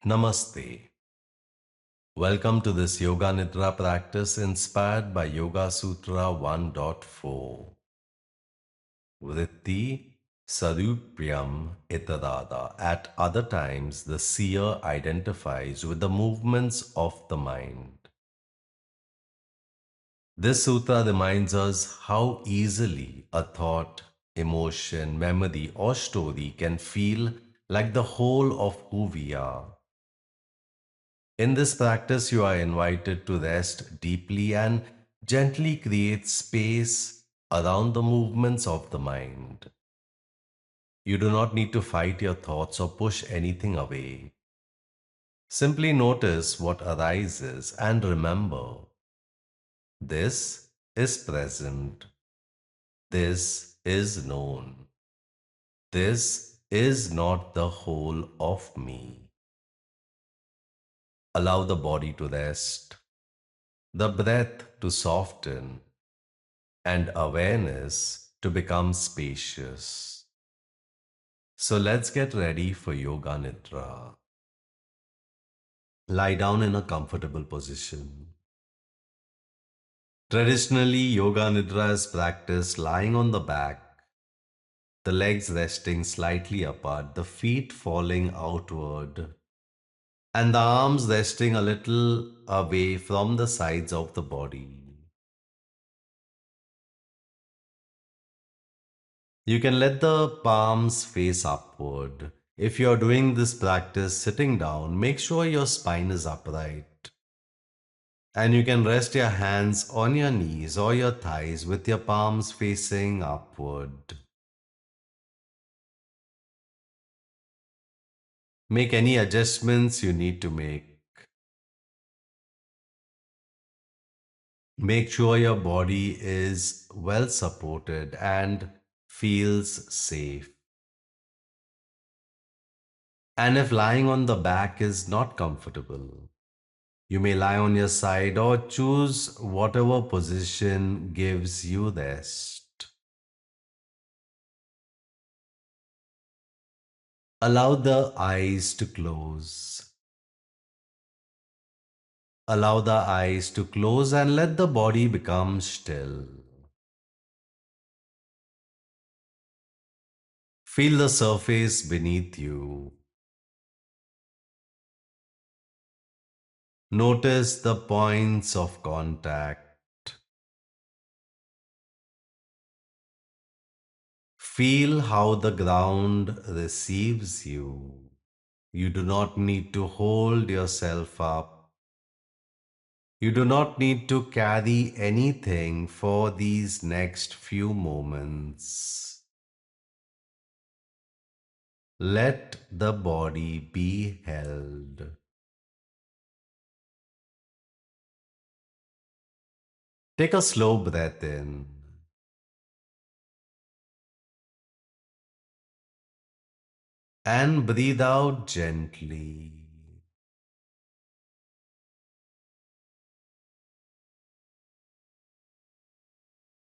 Namaste. Welcome to this Yoga Nidra practice inspired by Yoga Sutra 1.4. Vṛtti-sārūpyam itaratra. At other times, the seer identifies with the movements of the mind. This sutra reminds us how easily a thought, emotion, memory, or story can feel like the whole of who we are. In this practice, you are invited to rest deeply and gently create space around the movements of the mind. You do not need to fight your thoughts or push anything away. Simply notice what arises and remember this is present, this is known, this is not the whole of me. Allow the body to rest, the breath to soften, and awareness to become spacious. So let's get ready for Yoga Nidra. Lie down in a comfortable position. Traditionally, Yoga Nidra is practiced lying on the back, the legs resting slightly apart, the feet falling outward, and the arms resting a little away from the sides of the body. You can let the palms face upward. If you're doing this practice sitting down, make sure your spine is upright. And you can rest your hands on your knees or your thighs with your palms facing upward. Make any adjustments you need to make. Make sure your body is well supported and feels safe. And if lying on the back is not comfortable, you may lie on your side or choose whatever position gives you rest. Allow the eyes to close. Allow the eyes to close and let the body become still. Feel the surface beneath you. Notice the points of contact. Feel how the ground receives you. You do not need to hold yourself up. You do not need to carry anything for these next few moments. Let the body be held. Take a slow breath in and breathe out gently.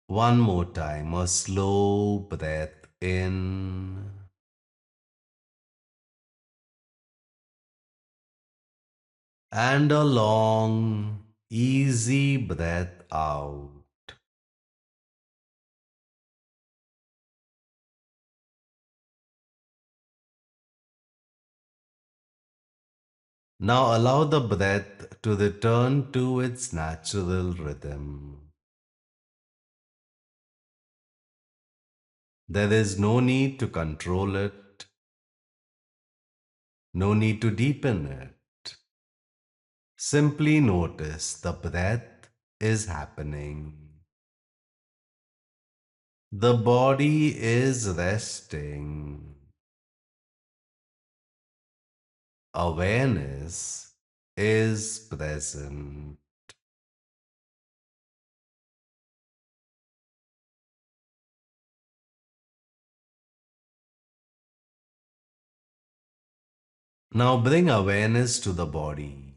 One more time, a slow breath in and a long, easy breath out. Now allow the breath to return to its natural rhythm. There is no need to control it, no need to deepen it. Simply notice the breath is happening. The body is resting. Awareness is present. Now bring awareness to the body.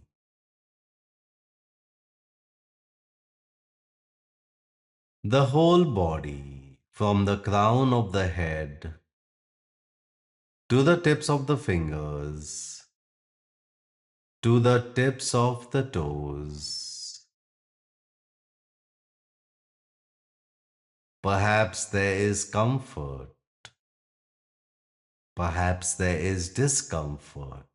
The whole body, from the crown of the head to the tips of the fingers, to the tips of the toes. Perhaps there is comfort. Perhaps there is discomfort.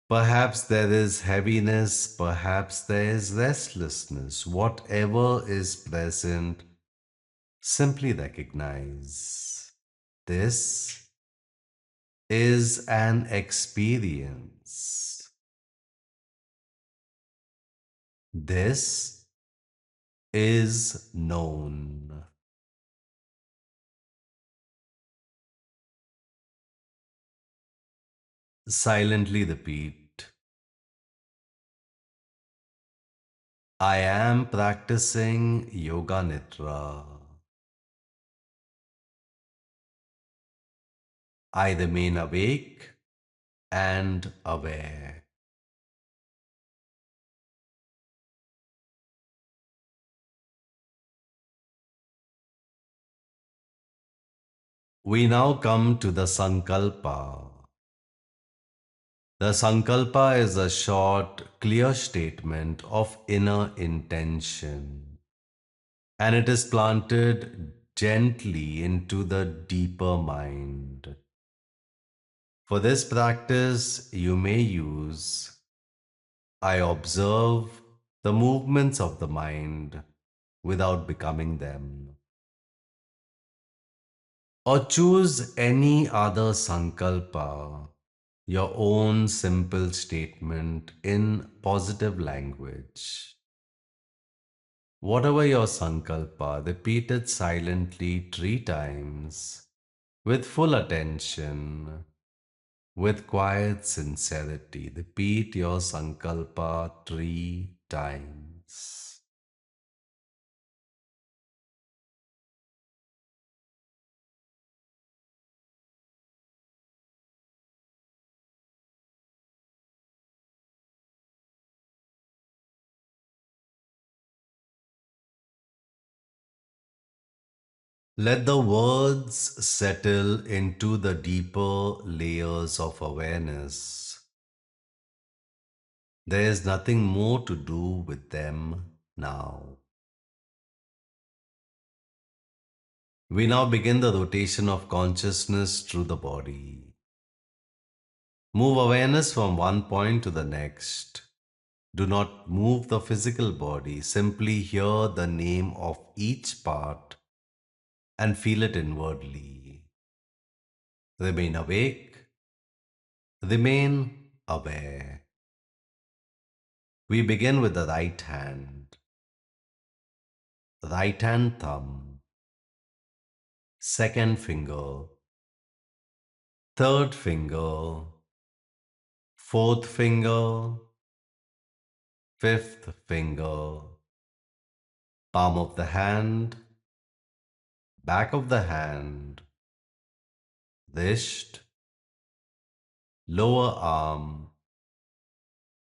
Perhaps there is heaviness. Perhaps there is restlessness. Whatever is present, simply recognize. This is an experience. This is known. Silently repeat, I am practicing Yoga Nidra. I remain awake and aware. We now come to the Sankalpa. The Sankalpa is a short, clear statement of inner intention, and it is planted gently into the deeper mind. For this practice, you may use I observe the movements of the mind without becoming them. Or choose any other sankalpa, your own simple statement in positive language. Whatever your sankalpa, repeat it silently 3 times with full attention, with quiet sincerity. Repeat your sankalpa 3 times. Let the words settle into the deeper layers of awareness. There is nothing more to do with them now. We now begin the rotation of consciousness through the body. Move awareness from one point to the next. Do not move the physical body, simply hear the name of each part and feel it inwardly. Remain awake, remain aware. We begin with the right hand. Right hand thumb, second finger, third finger, fourth finger, fifth finger, palm of the hand, back of the hand, wrist, lower arm,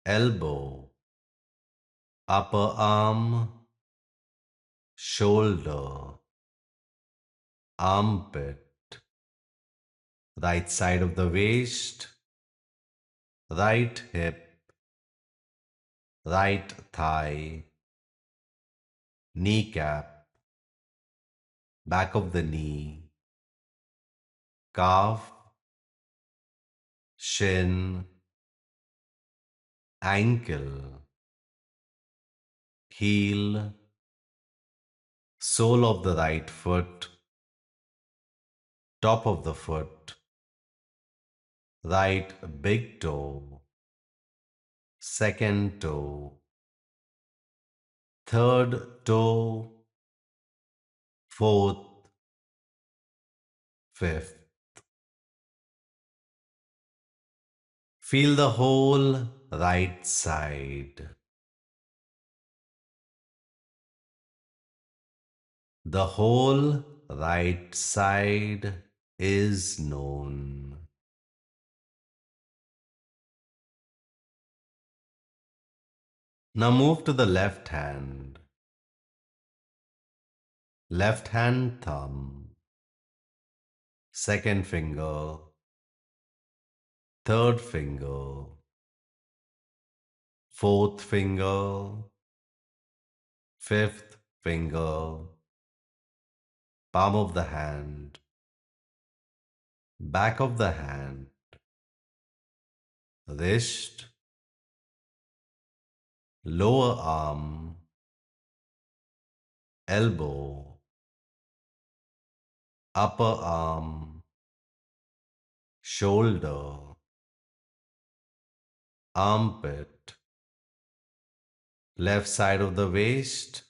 elbow, upper arm, shoulder, armpit, right side of the waist, right hip, right thigh, kneecap, back of the knee, calf, shin, ankle, heel, sole of the right foot, top of the foot, right big toe, second toe, third toe, fourth, fifth. Feel the whole right side. The whole right side is known. Now move to the left hand. Left hand thumb, second finger, third finger, fourth finger, fifth finger, palm of the hand, back of the hand, wrist, lower arm, elbow, upper arm, shoulder, armpit, left side of the waist,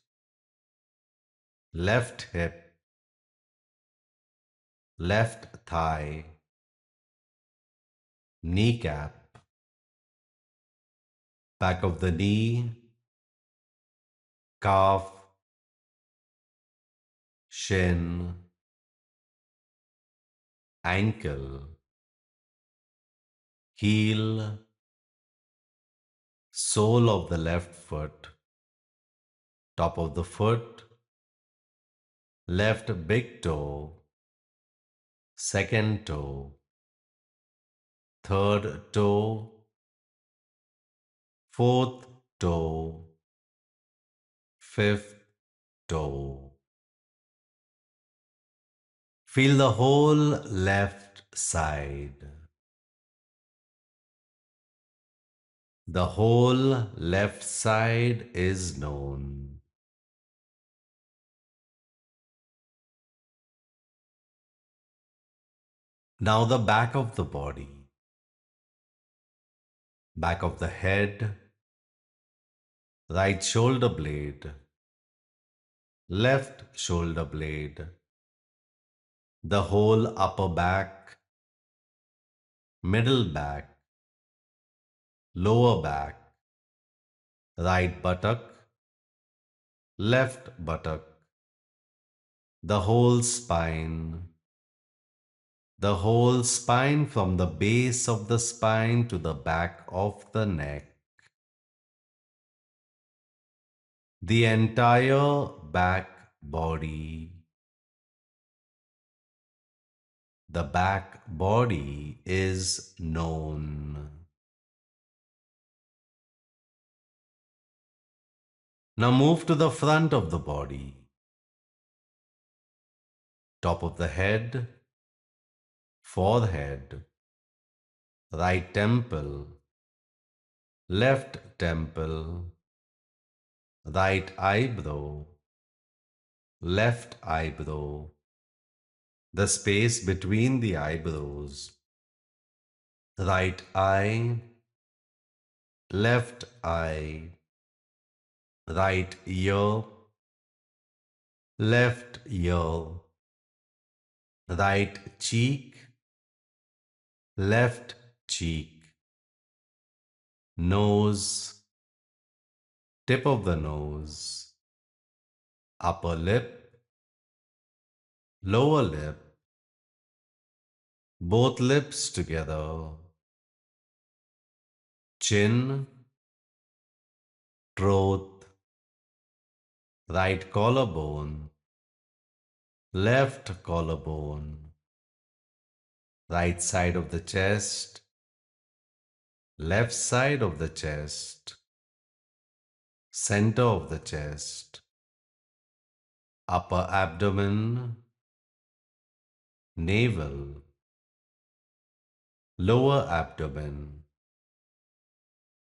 left hip, left thigh, kneecap, back of the knee, calf, shin, ankle, heel, sole of the left foot, top of the foot, left big toe, second toe, third toe, fourth toe, fifth toe. Feel the whole left side. The whole left side is known. Now the back of the body, back of the head, right shoulder blade, left shoulder blade, the whole upper back, middle back, lower back, right buttock, left buttock, the whole spine from the base of the spine to the back of the neck, the entire back body. The back body is known. Now move to the front of the body, top of the head, forehead, right temple, left temple, right eyebrow, left eyebrow, the space between the eyebrows, right eye, left eye, right ear, left ear, right cheek, left cheek, nose, tip of the nose, upper lip, lower lip, both lips together, chin, throat, right collarbone, left collarbone, right side of the chest, left side of the chest, center of the chest, upper abdomen, navel, lower abdomen,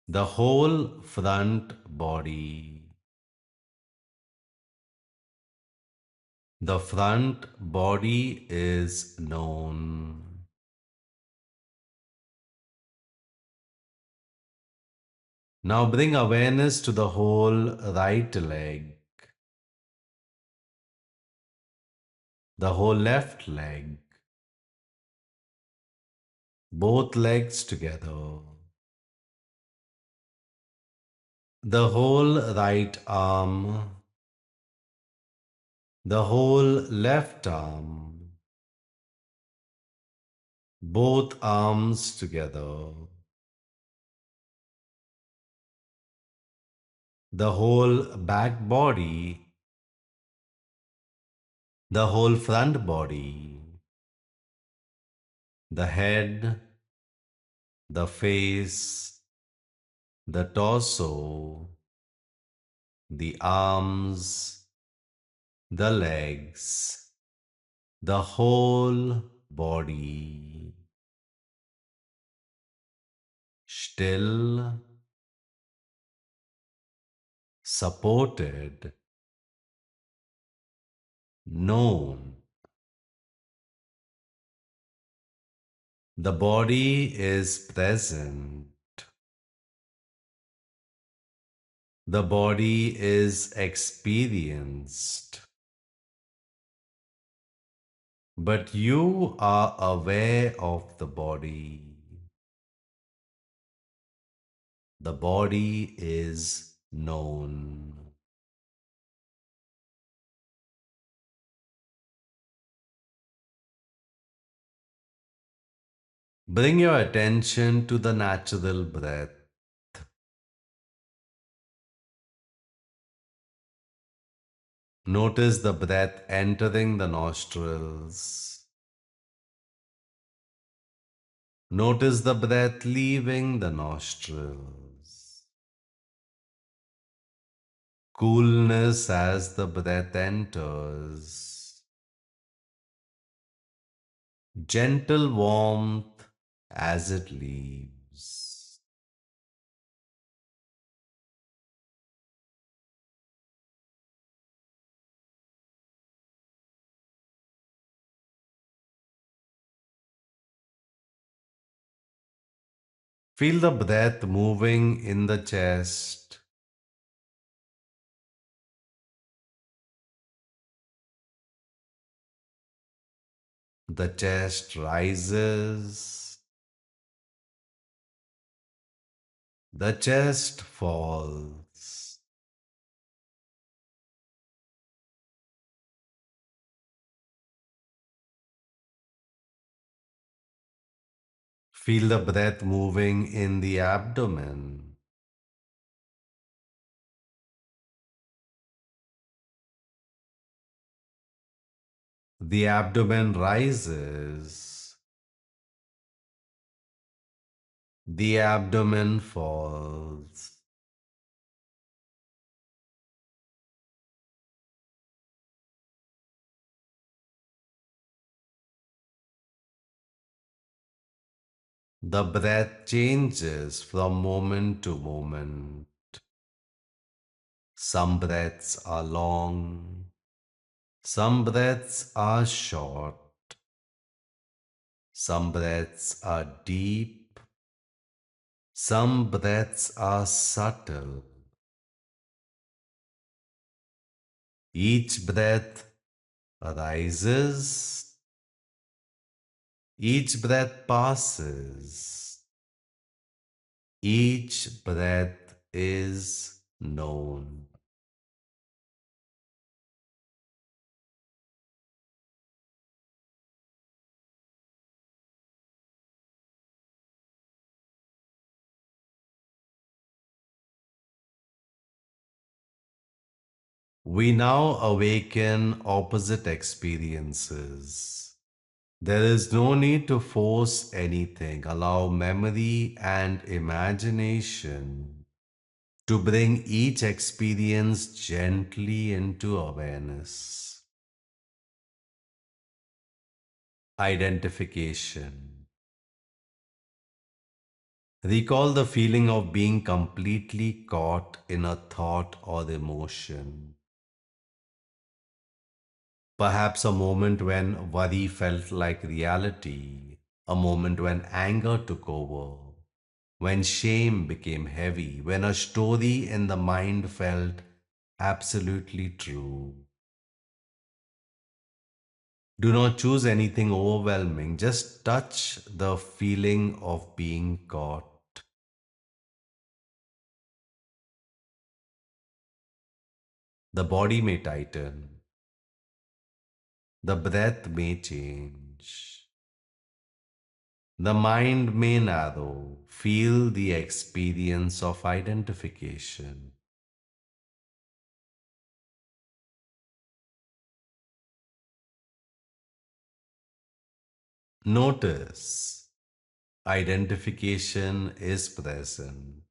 the whole front body. The front body is known. Now bring awareness to the whole right leg, the whole left leg, both legs together, the whole right arm, the whole left arm, both arms together, the whole back body, the whole front body, the head, the face, the torso, the arms, the legs, the whole body, still, supported, known. The body is present. The body is experienced. But you are aware of the body. The body is known. Bring your attention to the natural breath. Notice the breath entering the nostrils. Notice the breath leaving the nostrils. Coolness as the breath enters. Gentle warmth as it leaves. Feel the breath moving in the chest. The chest rises. The chest falls. Feel the breath moving in the abdomen. The abdomen rises. The abdomen falls. The breath changes from moment to moment. Some breaths are long. Some breaths are short. Some breaths are deep. Some breaths are subtle. Each breath arises. Each breath passes. Each breath is known. We now awaken opposite experiences. There is no need to force anything. Allow memory and imagination to bring each experience gently into awareness. Identification. Recall the feeling of being completely caught in a thought or emotion. Perhaps a moment when worry felt like reality, a moment when anger took over, when shame became heavy, when a story in the mind felt absolutely true. Do not choose anything overwhelming, just touch the feeling of being caught. The body may tighten, the breath may change, the mind may narrow. Feel the experience of identification. Notice identification is present.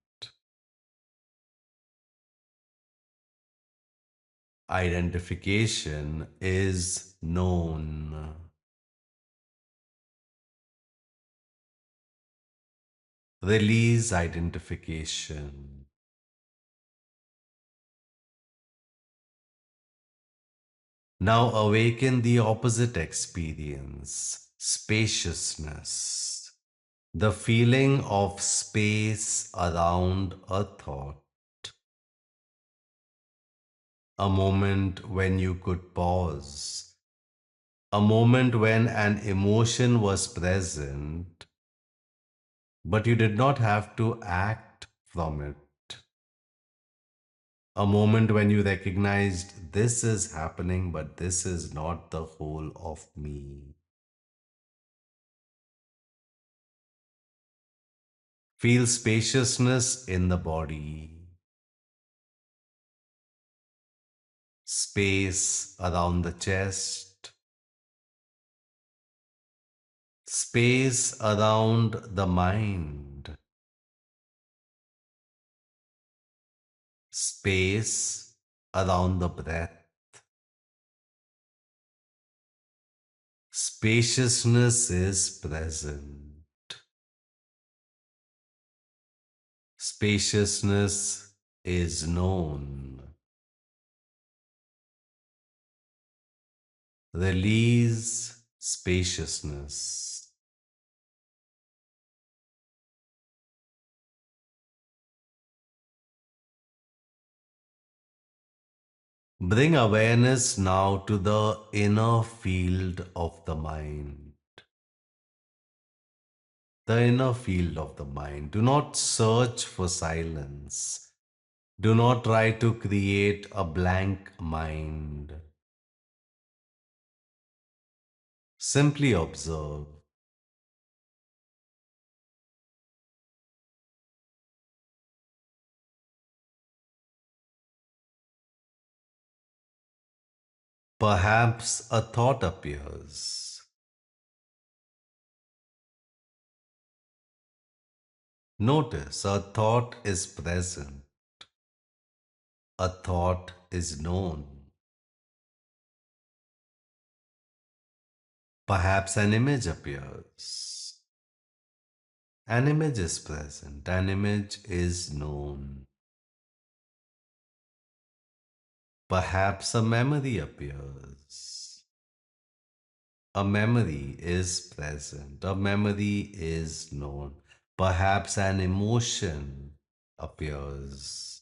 Identification is known. Release identification. Now awaken the opposite experience, spaciousness. The feeling of space around a thought. A moment when you could pause. A moment when an emotion was present, but you did not have to act from it. A moment when you recognized this is happening, but this is not the whole of me. Feel spaciousness in the body, space around the chest, space around the mind, space around the breath. Spaciousness is present. Spaciousness is known. Release spaciousness. Bring awareness now to the inner field of the mind. The inner field of the mind. Do not search for silence. Do not try to create a blank mind. Simply observe. Perhaps a thought appears. Notice a thought is present. A thought is known. Perhaps an image appears. An image is present. An image is known. Perhaps a memory appears. A memory is present. A memory is known. Perhaps an emotion appears.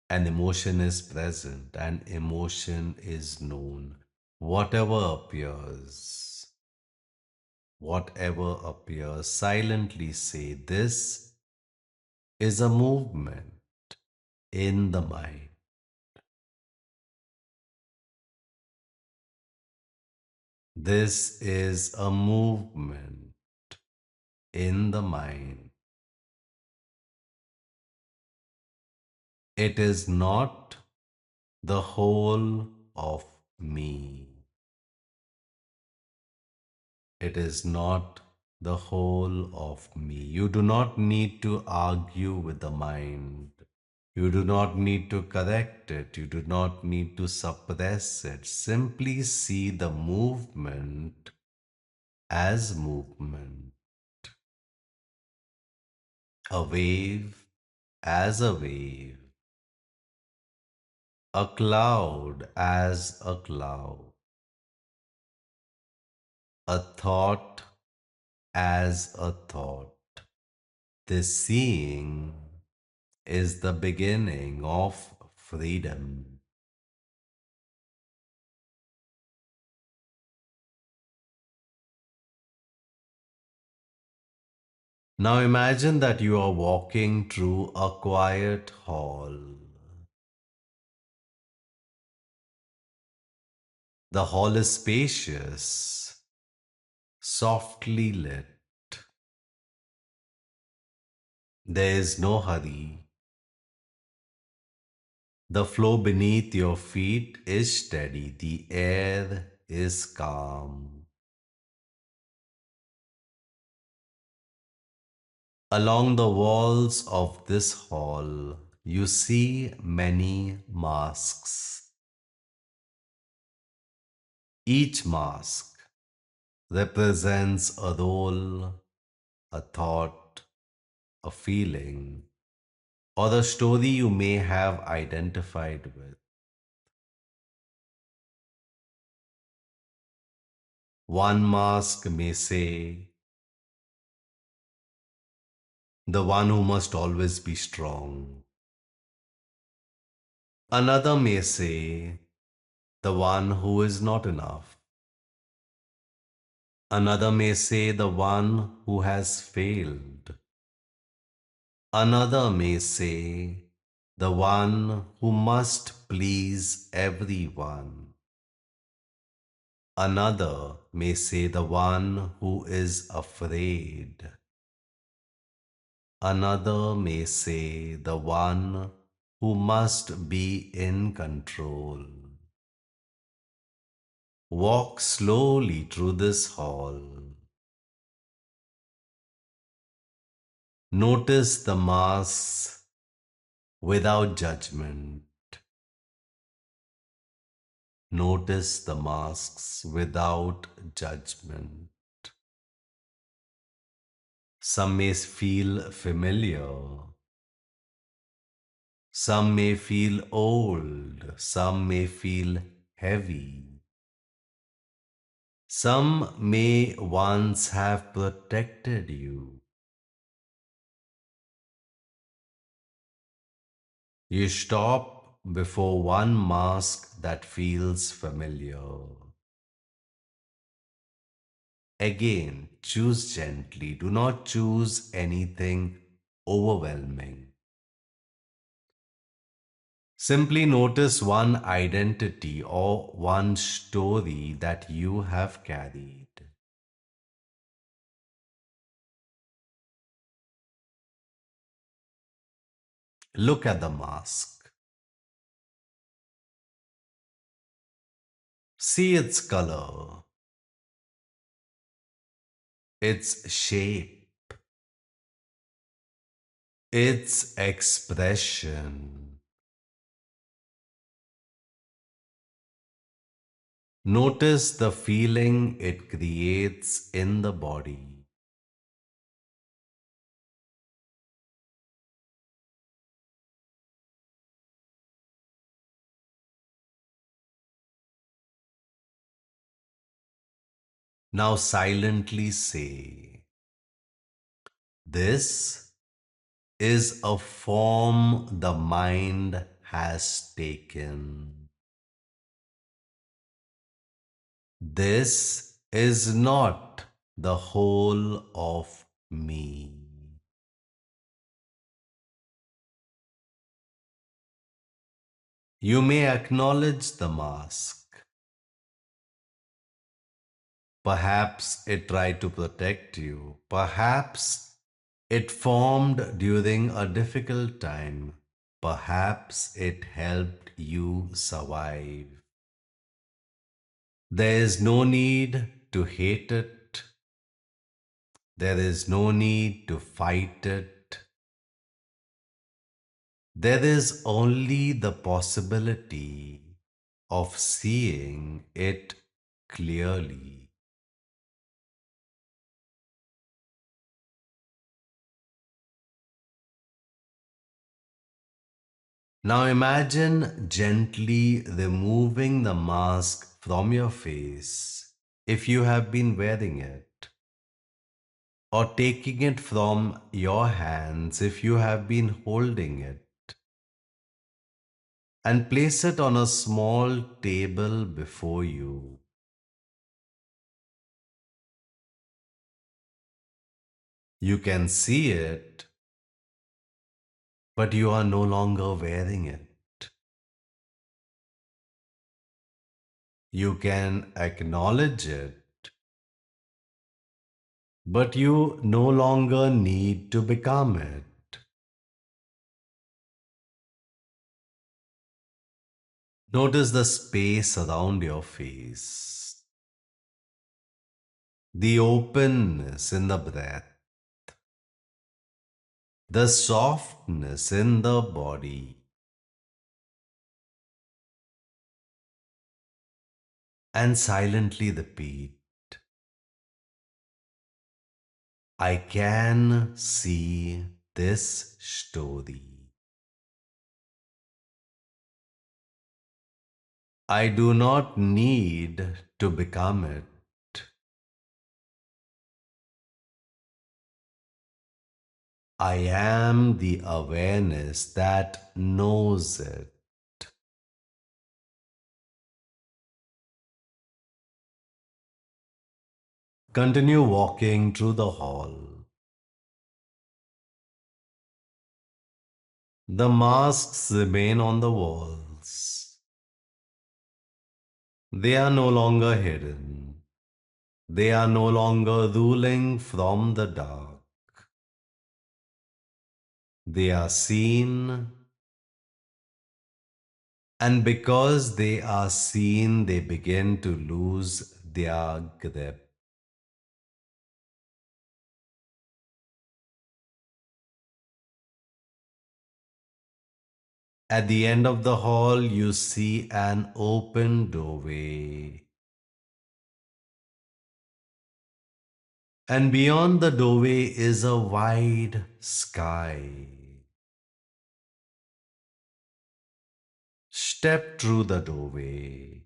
An emotion is present. An emotion is known. Whatever appears, silently say, this is a movement in the mind. This is a movement in the mind. It is not the whole of me. It is not the whole of me. You do not need to argue with the mind. You do not need to correct it. You do not need to suppress it. Simply see the movement as movement. A wave as a wave. A cloud as a cloud. A thought as a thought. This seeing is the beginning of freedom. Now imagine that you are walking through a quiet hall. The hall is spacious, softly lit. There is no hurry. The floor beneath your feet is steady. The air is calm. Along the walls of this hall, you see many masks. Each mask represents a role, a thought, a feeling, or a story you may have identified with. One mask may say, the one who must always be strong. Another may say, the one who is not enough. Another may say, the one who has failed. Another may say, the one who must please everyone. Another may say, the one who is afraid. Another may say, the one who must be in control. Walk slowly through this hall. Notice the masks without judgment. Notice the masks without judgment. Some may feel familiar. Some may feel old. Some may feel heavy. Some may once have protected you. You stop before one mask that feels familiar. Again, choose gently. Do not choose anything overwhelming. Simply notice one identity or one story that you have carried. Look at the mask. See its color, its shape, its expression. Notice the feeling it creates in the body. Now silently say, this is a form the mind has taken. This is not the whole of me. You may acknowledge the mask. Perhaps it tried to protect you. Perhaps it formed during a difficult time. Perhaps it helped you survive. There is no need to hate it. There is no need to fight it. There is only the possibility of seeing it clearly. Now imagine gently removing the mask from your face if you have been wearing it, or taking it from your hands if you have been holding it, and place it on a small table before you. You can see it, but you are no longer wearing it. You can acknowledge it, but you no longer need to become it. Notice the space around your face, the openness in the breath. the softness in the body, and silently repeat, I can see this story. I do not need to become it. I am the awareness that knows it. Continue walking through the hall. The masks remain on the walls. They are no longer hidden. They are no longer ruling from the dark. They are seen, and because they are seen, they begin to lose their grip. At the end of the hall, you see an open doorway. And beyond the doorway is a wide sky. Step through the doorway.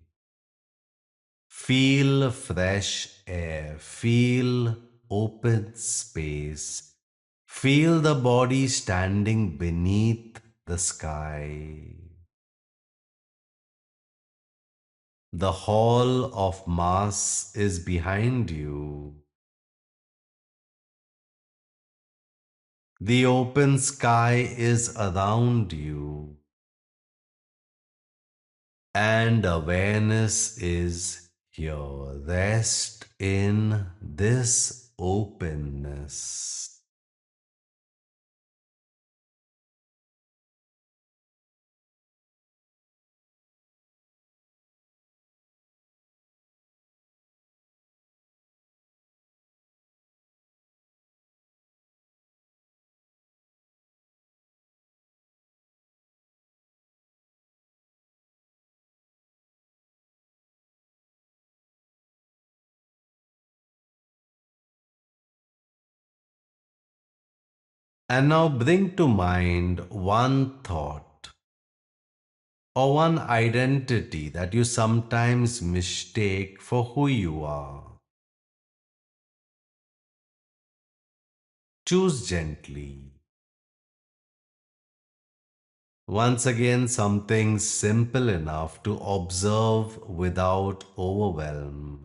Feel fresh air. Feel open space. Feel the body standing beneath the sky. The hall of Mass is behind you. The open sky is around you. And awareness is here. Rest in this openness. And now bring to mind one thought or one identity that you sometimes mistake for who you are. Choose gently. Once again, something simple enough to observe without overwhelm.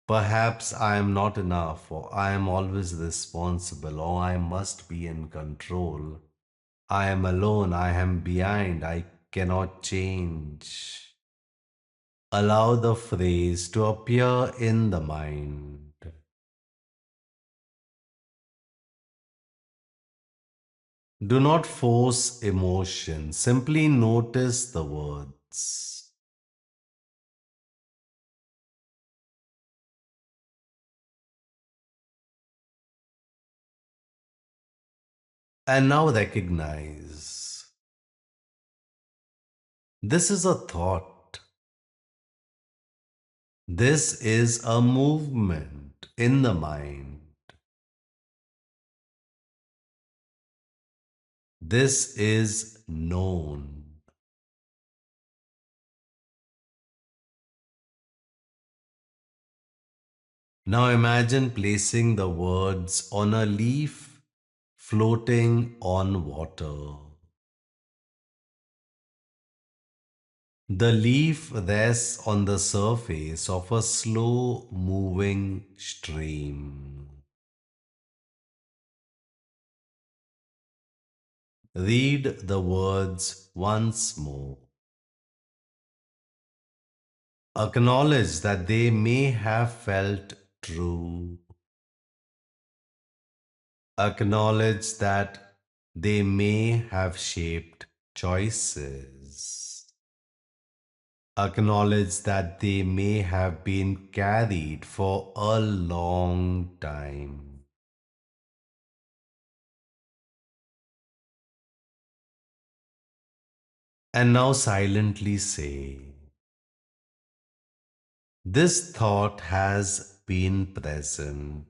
Perhaps I am not enough, or I am always responsible, or I must be in control. I am alone, I am behind, I cannot change. Allow the phrase to appear in the mind. Do not force emotion, simply notice the words. And now recognize this is a thought, this is a movement in the mind. This is known. Now imagine placing the words on a leaf floating on water. The leaf rests on the surface of a slow moving stream. Read the words once more. Acknowledge that they may have felt true. Acknowledge that they may have shaped choices. Acknowledge that they may have been carried for a long time. And now silently say, this thought has been present,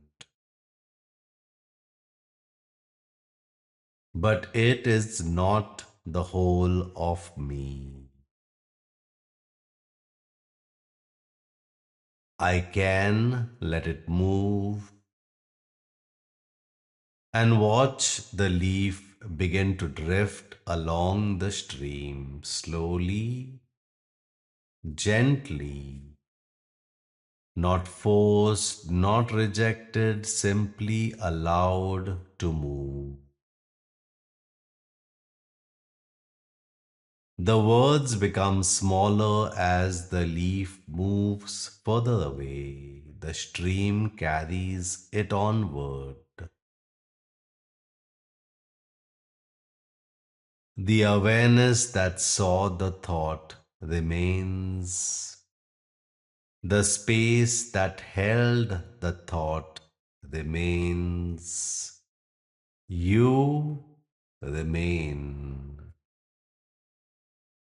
but it is not the whole of me. I can let it move and watch the leaf begin to drift along the stream slowly, gently, not forced, not rejected, simply allowed to move. The words become smaller as the leaf moves further away. The stream carries it onward. The awareness that saw the thought remains. The space that held the thought remains. You remain.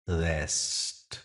Rest.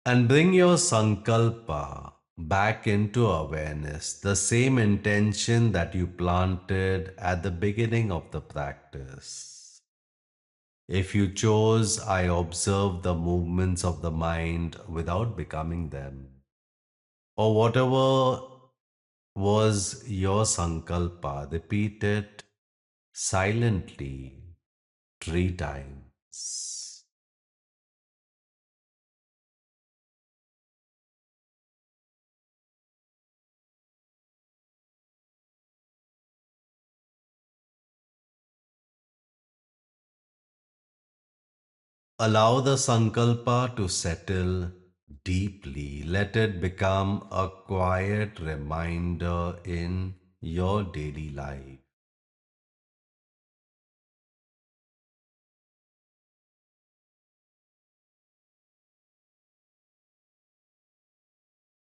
And bring your Sankalpa back into awareness, the same intention that you planted at the beginning of the practice. If you chose, I observe the movements of the mind without becoming them, or whatever was your Sankalpa, repeat it silently 3 times. Allow the Sankalpa to settle deeply. Let it become a quiet reminder in your daily life.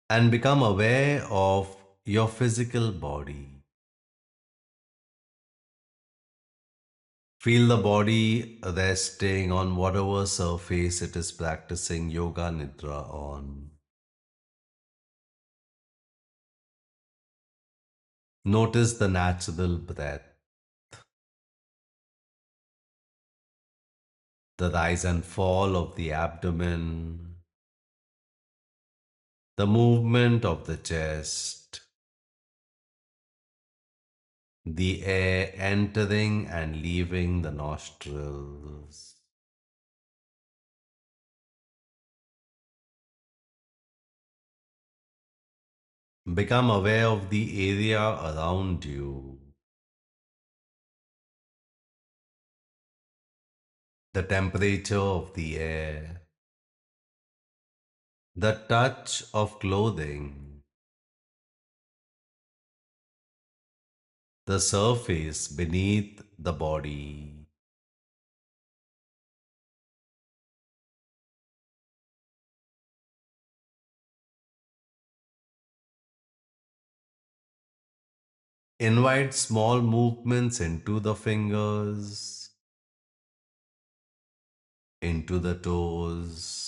And become aware of your physical body. Feel the body resting on whatever surface it is practicing Yoga Nidra on. Notice the natural breath, the rise and fall of the abdomen, the movement of the chest, the air entering and leaving the nostrils. Become aware of the area around you, the temperature of the air, the touch of clothing, the surface beneath the body. Invite small movements into the fingers, into the toes.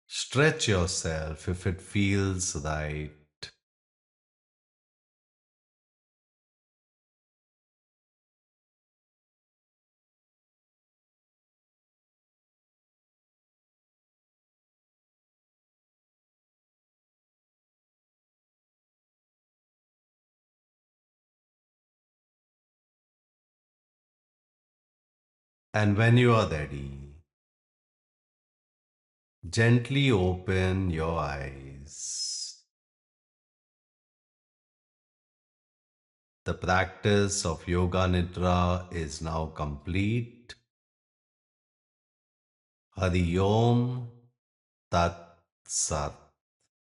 Stretch yourself if it feels right. And when you are ready, gently open your eyes. The practice of Yoga Nidra is now complete. Hadi Om Tat Sat.